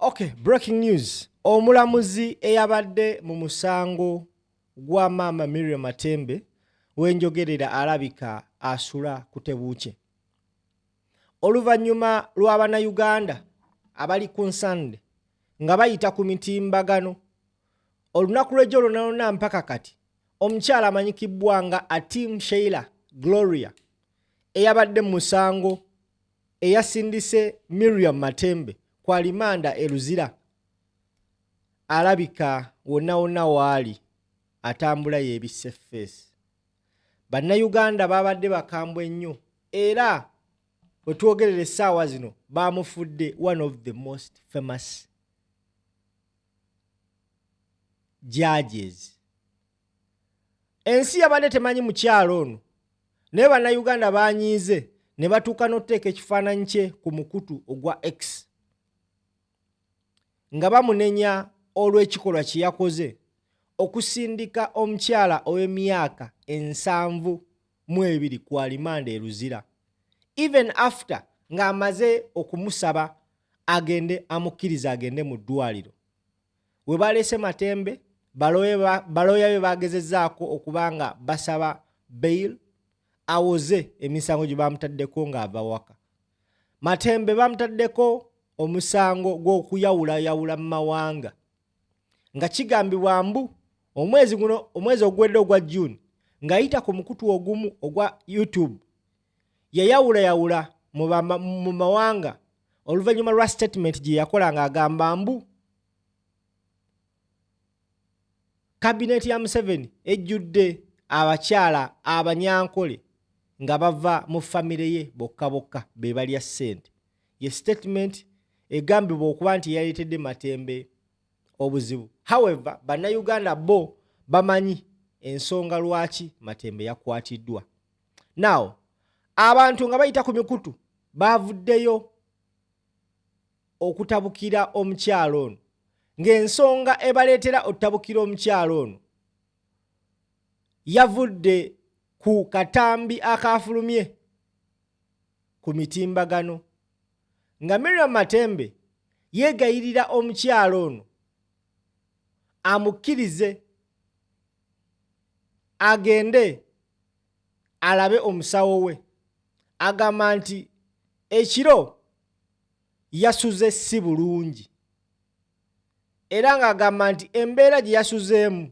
Okay, breaking news. Omulamuzi eyabadde mu musango gwa Maama Miriam Matembe wenjogerera alabika asula ku tebuukye. Oluvannyuma lw'Abannayuganda abali concerned nga bayita ku mitimbagano, olunaku lw'ejjo lwonna mpaka kati omukyala amanyikibbwa nga Atim Sheila Gloria eyabadde mu musango eyasindise Miriam Matembe kwa limanda Eluzira alabika wonna waali atambula yeebisse ffeesi. Bannayuganda babadde bakambwe nnyo era bwe twogerera essaawa zino baamufudde one of the most famous judges. Ensi yabadde temanyi mukyalo ono naye bannayuganda baanyiize ne batuuka n'oteeka ekifaananyi kye ku mukutu ogwa X nga bamunenya olw'ekikolwa kye yakoze okusindika omukyala ow'emyaka 72 ku alimanda Eluzira, even after ng'amaze okumusaba agende amukkiriza agende mu ddwaliro. We baleese Matembe, balooya be bagezezzaako okubanga basaba bail awoze emisango gye bamutaddeko ng'ava waka. Matembe bamutaddeko omusango gw'okuyawulayawula mu mawanga nga kigambibwa mbu omwezi ogwedde ogwa June ng'ayita ku mukutu ogumu ogwa YouTube yayawulayawula mu mawanga oluvannyuma lwa statement gye yakola ng'agamba mbu kabineti ya Museveni ejjudde abakyala abanyankole nga bava mu famire ye bokka bokka be balya ssente. Ye statement egambibwa okuba nti yaleetedde Matembe obuzibu. However, bannayuganda bo bamanyi ensonga lwaki Matembe yakwatiddwa. Now, abantu nga bayita ku mikutu baavuddeyo okutabukira omukyalo ono, ng'ensonga ebaleetera otabukira omukyalo ono yavudde ku katambi akaafulumye ku mitimbagano nga Miriam Matembe yeegayirira omukyalo ono amukkirize agende alabe omusawo we, agamba nti ekiro yasuze si bulungi era ng'agamba nti embeera gye yasuzeemu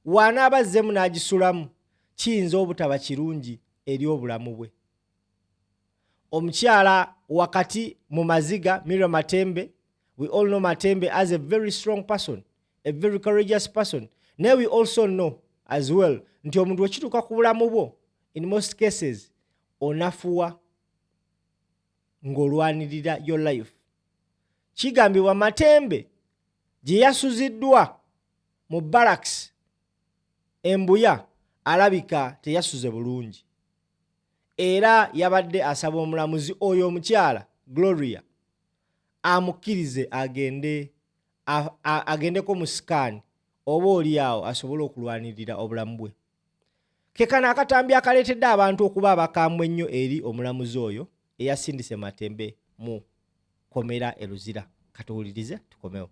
w'anaaba azzeemu n'agisulamu kiyinza obutaba kirungi eri obulamu bwe. Omukyala wakati mu maziga Miriam Matembe, we all know Matembe as a very strong person, a very courageous person. Naye we also know as well nti omuntu wekituuka ku bulamu bwo in most cases onafuwa ng'olwanirira your life. Kigambibwa Matembe gye yasuziddwa mu barracks embuya alabika teyasuze bulungi era yabadde asaba omulamuzi oyo omukyala Gloria amukkirize agendeko mu sikaani oba oli awo asobole okulwanirira obulamu bwe. Kekano akatambi akaleetedde abantu okuba abakambwe ennyo eri omulamuzi oyo eyasindise Matembe mu komera Eluzira. Katuwulirize tukomewo.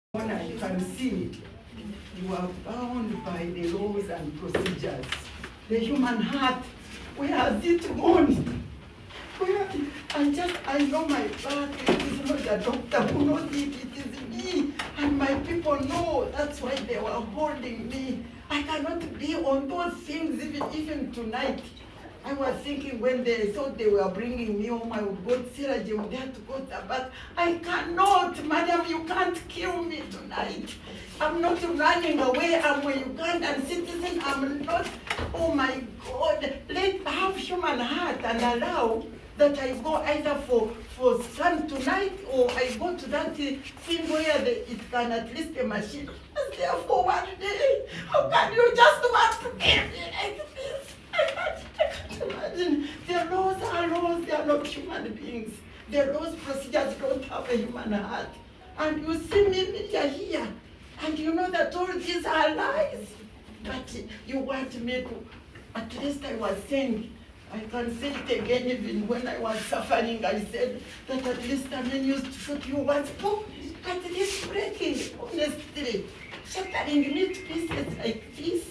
You can see you are bound by the laws and procedures. The human heart, where has it gone? I know my back, it is not the doctor who knows it is me. And my people know, that's why they were holding me. I cannot be on those things even tonight. I was thinking when they thought they were bringing me home, I would go to Siraji, would have to go to the bath. I cannot, madam, you can't kill me tonight. I'm not running away, I'm a Ugandan citizen, I'm not, oh my God. Let's have human heart and allow that I go either for sun tonight or I go to that thing where it can at least a machine. Just there for one day. How can you just want to kill me like this? I can't imagine. The laws are laws, they are not human beings. The laws procedures don't have a human heart. And you see me media here, and you know that all these are lies. But you want me to, at least I was saying, I can say it again, even when I was suffering, I said that at least a man used to shoot you once. Oh, at least breaking, honestly, shattering me to pieces like this.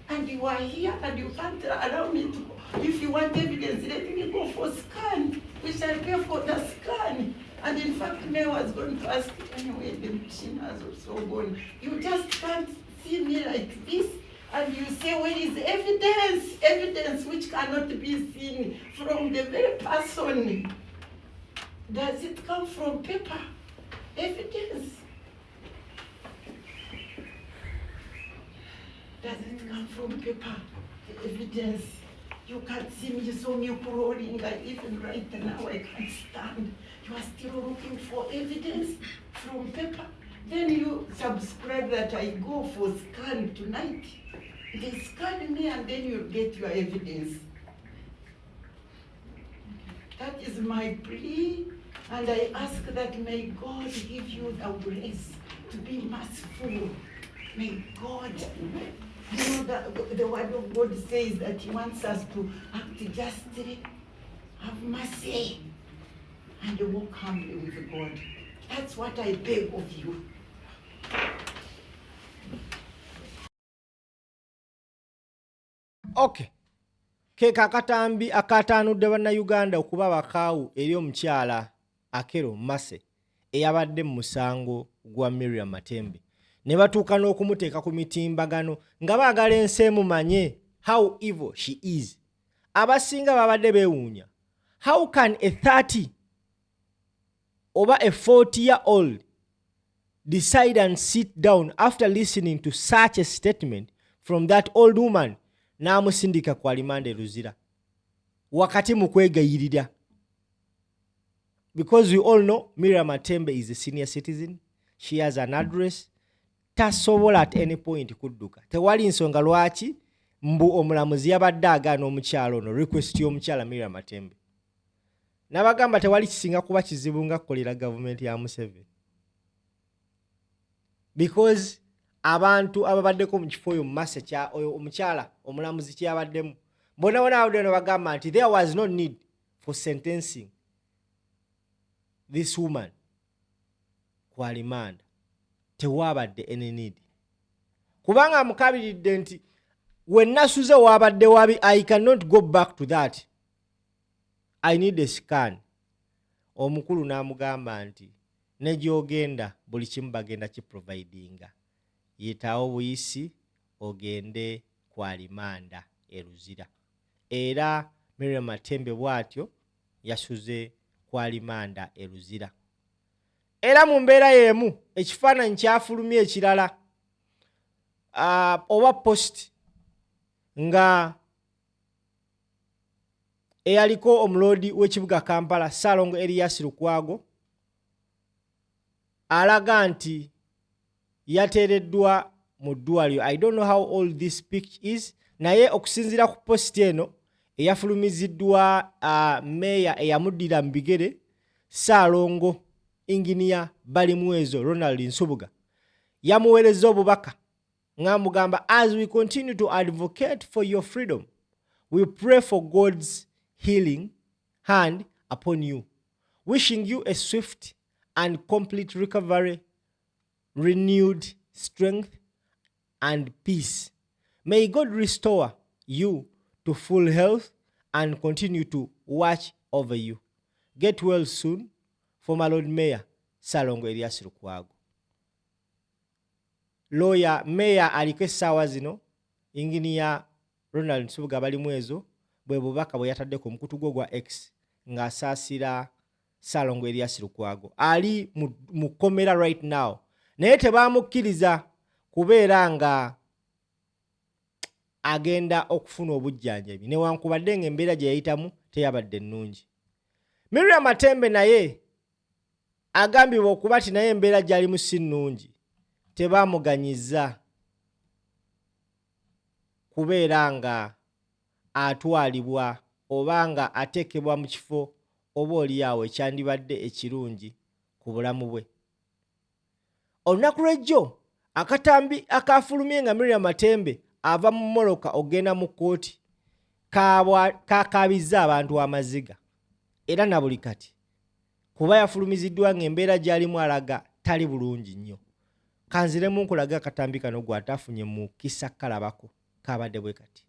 And you are here and you can't allow me to. If you want evidence, let me go for scan. We shall pay for the scan. And in fact, May was going to ask anyway, the machine has also gone. You just can't see me like this. And you say, where is evidence? Evidence which cannot be seen from the very person. Does it come from paper? Evidence. Does it come from paper? Evidence. You can't see me, you saw me crawling, and even right now I can't stand. You are still looking for evidence from paper. Then you subscribe that I go for scan tonight. They scan me and then you get your evidence. That is my plea, and I ask that may God give you the grace to be merciful. May God, you know, the word of God says that he wants us to act justly, have mercy, and walk humbly with God. That's what I beg of you. Okay. Keka akatambi akataanudde bannayuganda okuba abakaawu eri omukyala Akero Mase eyabadde mu musango gwa Miriam Matembe. Ne batuuka n'okumuteeka ku mitimbagano nga baagala ensi emumanye how evil she is. Abasinga babadde beewuunya. How can a 30 oba a 40-year-old decide and sit down after listening to such a statement from that old woman n'amusindika ku alimanda Eluzira wakati mu kwegayirira? Because we all know Miriam Matembe is a senior citizen. She has an address. Tasobola at any point kudduka. Tewali nsonga lwaki mbu omulamuzi yabadde agaana omukyalo ono request y'omukyala Miriam Matembe. Nabagamba tewali kisinga kuba kizibu nga kukolera gavumenti ya Museveni. Because abantu ababaddeko mu kifo oyo Mase kya oyo omukyala omulamuzi kyabaddemu bona bagamba nti there was no need for sentencing this woman ku alimanda. Tewabadde any need. Kubanga amukabiridde nti wennasuze wabadde wabi, I cannot go back to that. I need a scan. Omukulu n'amugamba nti ne gy'ogenda buli kimu bagenda kiprovidinga. Yetaawo buyisi ogende ku alimanda Eluzira. Era Miriam Matembe bw'atyo yasuze ku alimanda Eluzira. Era mu mbeera y'emu ekifaananyi kyafulumye ekirala oba post nga eyaliko omuloodi w'ekibuga Kampala Ssaalongo Erias Lukwago alaga nti yateereddwa mu ddwaliro. I don't know how old this pitch is, naye okusinziira ku post eno eyafulumiziddwa meya eyamuddira mu bigere Ssaalongo Engineer Balimwezo Ronald Nsubuga yamuweereza obubaka ng'amugamba, as we continue to advocate for your freedom, we pray for God's healing hand upon you, wishing you a swift and complete recovery, renewed strength and peace. May God restore you to full health and continue to watch over you. Get well soon. Former Lord Mayor Ssaalongo Erias Lukwago. Lawyer Mayor aliko essaawa zino Engineer Ronald Nsubuga Balimwezo bwe bubaka bwe yatadde ku mukutu gwo gwa X ng'asaasira Ssaalongo Erias Lukwago. Ali mu kkomera right now. Naye tebaamukkiriza kubeera nga agenda okufuna obujjanjabi newankubadde ng'embeera gye yayitamu teyabadde nnungi. Miriam Matembe naye agambibwa okuba ti naye embeera gy'alimu si nnungi. Tebaamuganyiza kubeera nga atwalibwa oba nga ateekebwa mu kifo oba oliawo ekyandibadde ekirungi ku bulamu bwe. Olunaku lw'ejjo akatambi akafulumye nga Miriam Matembe ava mu Moroka ogenda mu kkooti kakabizza abantu amaziga era na buli kati kuba yafulumiziddwa ng'embeera gy'alimu alaga tali bulungi nnyo. Kanziremu nkulaga akatambi kano gw'ataafunye mu kisa kalabako kabadde bwe kati.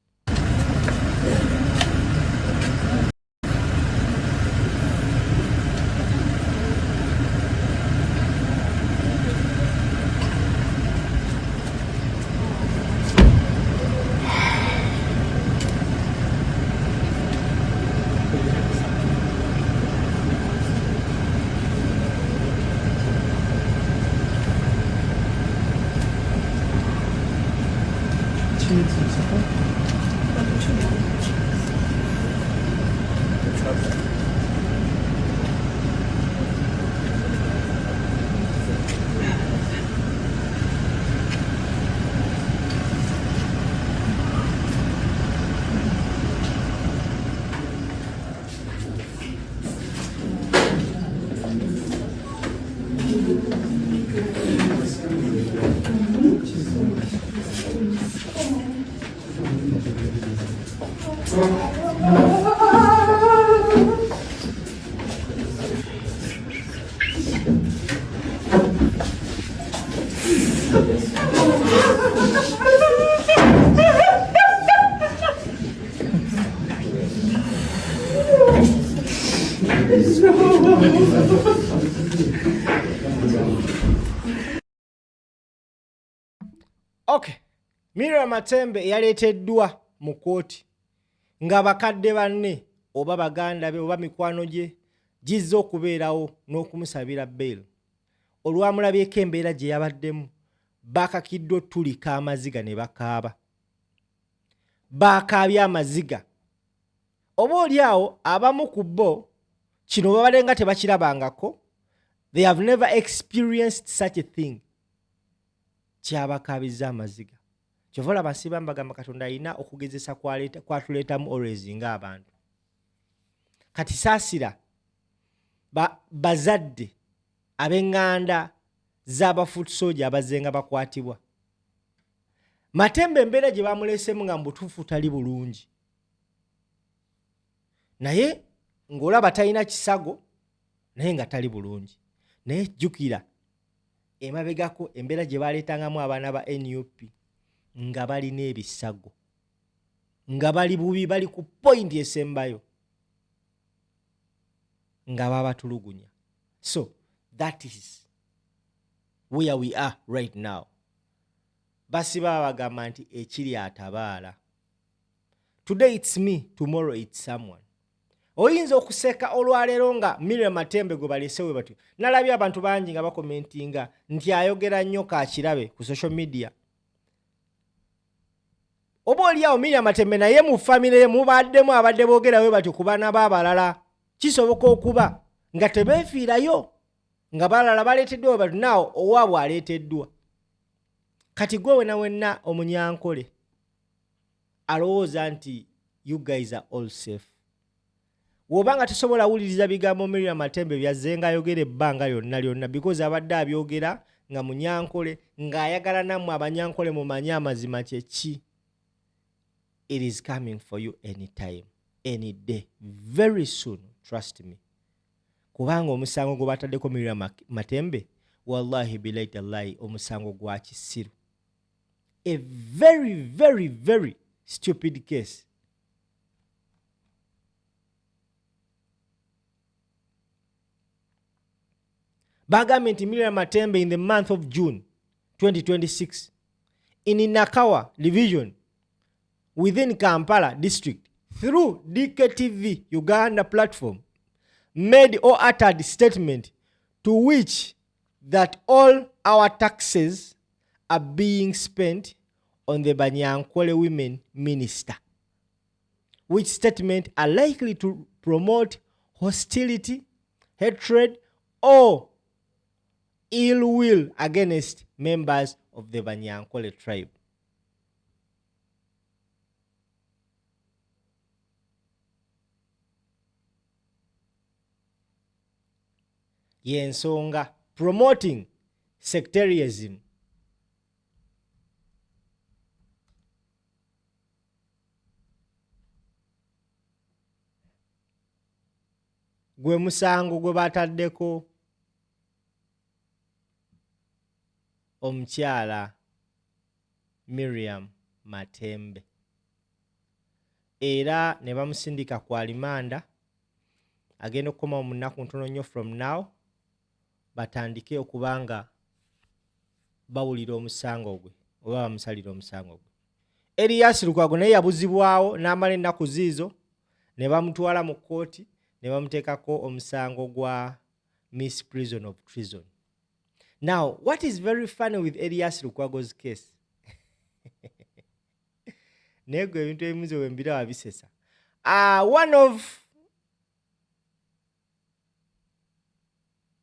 Okay. Miriam Matembe yaleeteddwa mu kooti nga bakadde banne oba baganda be oba mikwano gye gizza okubeerawo n'okumusabira bail. Olwamulabyeko embeera gye yabaddemu bakakiddwa otulika amaziga ne bakaaba. Bakaabya amaziga. Oba oliawo abamu ku bo kino babadde nga tebakirabangako. They have never experienced such a thing. Kyabakaabiza amaziga. Kyovola basiba mbagamba Katonda alina okugezesa kwatuleetamu always ng'abantu. Kati saasira bazadde ab'eŋŋanda z'abafoot soldier abazenga bakwatibwa. Matembe embeera gye bamuleesemu nga mu butuufu tali bulungi. Naye ng'olaba talina kisago naye nga tali bulungi. Naye jjukira emabegako embeera gye baleetangamu abaana ba NUP nga balina ebisago, nga bali bubi, bali ku point esembayo, nga babatulugunya. So that is where we are right now. Basiba bagamba nti ekiri atabaala. Today it's me, tomorrow it's someone. Oyinza okuseka olwaleero nga Miriam Matembe gwe baleesewo batyo. Nalabye abantu bangi nga bakomentinga nti ayogera nnyo kakirabe ku social media. Oba oliawo Miriam Matembe naye mu famire ye mubaddemu abadde boogerawe batyo ku baana b'abalala. Kisoboka okuba nga tebeefiirayo nga balala baleeteddwa batyo naawo owaabwe aleeteddwa. Kati gwe wenna omunyankole alowooza nti you guys are all safe. Wobanga tosobola wuliriza bigambo Miriam Matembe byazzenga ayogera ebbanga lyonna because abadde abyogera nga munyankole ng'ayagala nammwe abanyankole mumanye amazima kyeki. It is coming for you anytime, any day, very soon, trust me. Kubanga omusango gwe bataddeko Miriam Matembe, wallahi billahi tallahi omusango gwa kisiru. A very, very, very stupid case. Bagambye nti Miriam Matembe in the month of June 2026 in Nakawa division within Kampala district through DKTV Uganda platform made or uttered statement to which that all our taxes are being spent on the Banyankole women minister, which statement are likely to promote hostility, hatred, or ill will against members of the Banyankole tribe. Yensonga promoting sectarianism. gwe musango gwe bataddeko omukyala Miriam Matembe era ne bamusindika ku alimanda agenda okukoma mu nnaku ntono nnyo from now batandike okubanga bawulira omusango gwe oba bamusalira omusango gwe. Erias Lukwago naye yabuzibwawo n'amala ennaku ziizo ne bamutwala mu kkooti ne bamuteekako omusango gwa misprision of treason. Now, what is very funny with Erias Lukwago's case? Nego ebintu ebimu ze wembira bisesa. One of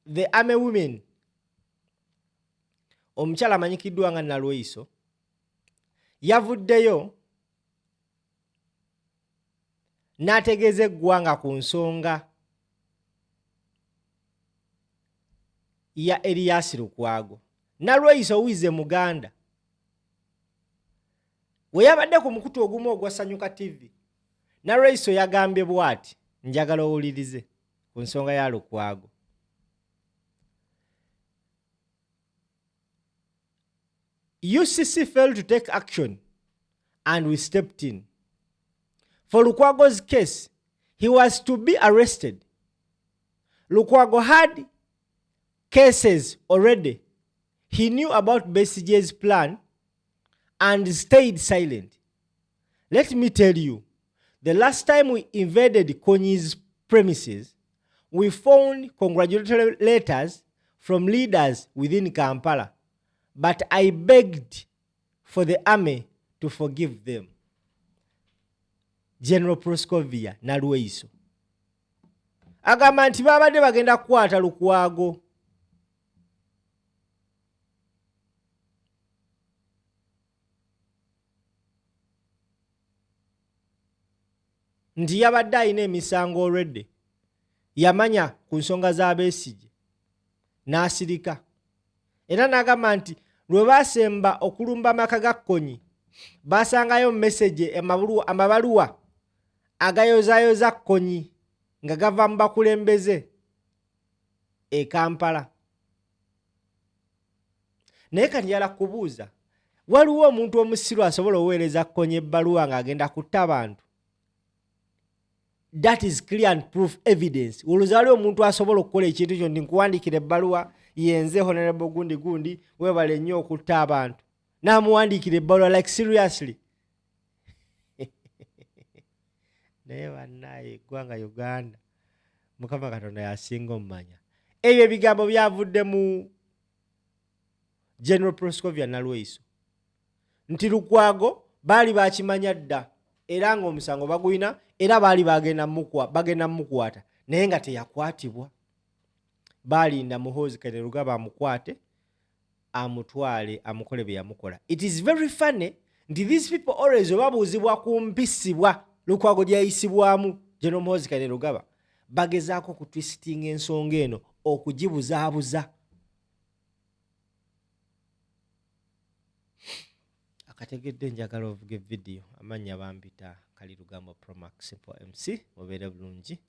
the army women, omukyala amanyikiddwa nga Nalweyiso, yavuddeyo n'ategeeza eggwanga ku nsonga ya Erias Lukwago. Nalweyiso wize Muganda. We yabadde ku mukutu ogumu ogwa Sanyuka TV. Nalweyiso yagambye bw'ati, njagala owulirize ku nsonga ya Lukwago. UCC failed to take action and we stepped in. For Lukwago's case, he was to be arrested. Lukwago had cases already. He knew about Besigye's plan and stayed silent. Let me tell you, the last time we invaded Konyi's premises, we found congratulatory letters from leaders within Kampala, but I begged for the army to forgive them. General Proscovia Nalweyiso agamba nti babadde bagenda kukwata Lukwago. Nti yabadde alina emisango already. Yamanya ku nsonga za Besigye n'asirika. Era n'agamba nti lwe baasemba okulumba amaka ga Kkonyi baasangayo message amabaluwa agayozayoza Kkonyi nga gava mu bakulembeze e Kampala. Naye kati njala kubuuza, waliwo omuntu omusiru asobola oweereza Kkonyi ebbaluwa ng'agenda kutta abantu? That is clear and proof evidence. Olowooza waliwo omuntu asobola okukola ekintu kyo ndi nkuwandiikira ebbaluwa yenze Honorable Gundi weebale nnyo okutta abantu, n'amuwandiikira ebbaluwa like seriously? Naye bannaye eggwanga Uganda Mukama Katonda yasinga omumanya. Ebyo ebigambo byavudde mu General Proscovia Nalweyiso nti Lukwago baali bakimanya dda era ng'omusango bagulina era baali bagenda mukwata naye nga teyakwatibwa. Balinda Muhoozi Kainerugaba amukwate amutwale amukole bye yamukola. It is very funny nti these people always babuuzibwa ku mpisibwa Lukwago gyayisibwamu General Muhoozi Kainerugaba bagezaako ku twistinga ensonga eno okugibuzaabuza. Akategedde njagala ovuga video amannya bampita Kalirugambo Promax Simple MC obeere bulungi.